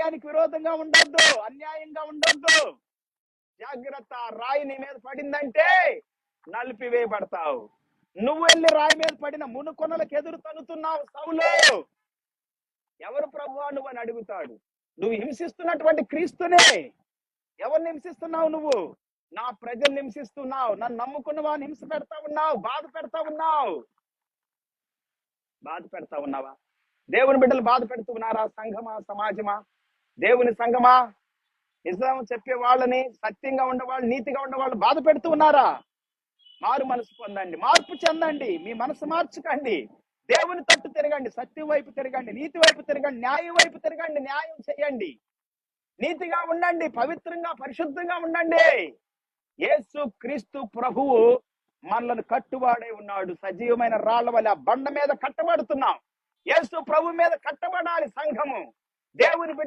న్యాయానికి విరోధంగా ఉండొద్దు, అన్యాయంగా ఉండొద్దు. జాగ్రత్త. రాయి నీ మీద పడిందంటే నలిపివేయబడతావు. నువ్వు వెళ్ళి రాయి మీద పడిన మునుకొనలకు ఎదురు తన్నుతున్నావు. సౌలు, ఎవరు ప్రభువా నువ్వు అని అడుగుతాడు. నువ్వు హింసిస్తున్నటువంటి క్రీస్తునే. ఎవరిని హింసిస్తున్నావు నువ్వు? నా ప్రజల్ని హింసిస్తున్నావు. నన్ను నమ్ముకున్న వాడిని హింస పెడతా ఉన్నావు, బాధ పెడతా ఉన్నావు. బాధ పెడతా ఉన్నావా? దేవుని బిడ్డలు బాధ పెడుతున్నారా? సంఘమా, సమాజమా, దేవుని సంఘమా, నిజం చెప్పే వాళ్ళని, సత్యంగా ఉండేవాళ్ళు, నీతిగా ఉండేవాళ్ళు బాధ పెడుతూ ఉన్నారా? మారు మనసు పొందండి, మార్పు చెందండి, మీ మనసు మార్చుకోండి, దేవుని తట్టు తిరగండి, సత్యం వైపు తిరగండి, నీతి వైపు తిరగండి, న్యాయం వైపు తిరగండి, న్యాయం చేయండి, నీతిగా ఉండండి, పవిత్రంగా పరిశుద్ధంగా ఉండండి. యేసు క్రీస్తు ప్రభువు మనలను కట్టువాడై ఉన్నాడు. సజీవమైన రాళ్ల వల్ల ఆ బండ మీద కట్టబడుతున్నాం. యేసు ప్రభు మీద కట్టబడాలి సంఘము. దేవుని బిడ్డ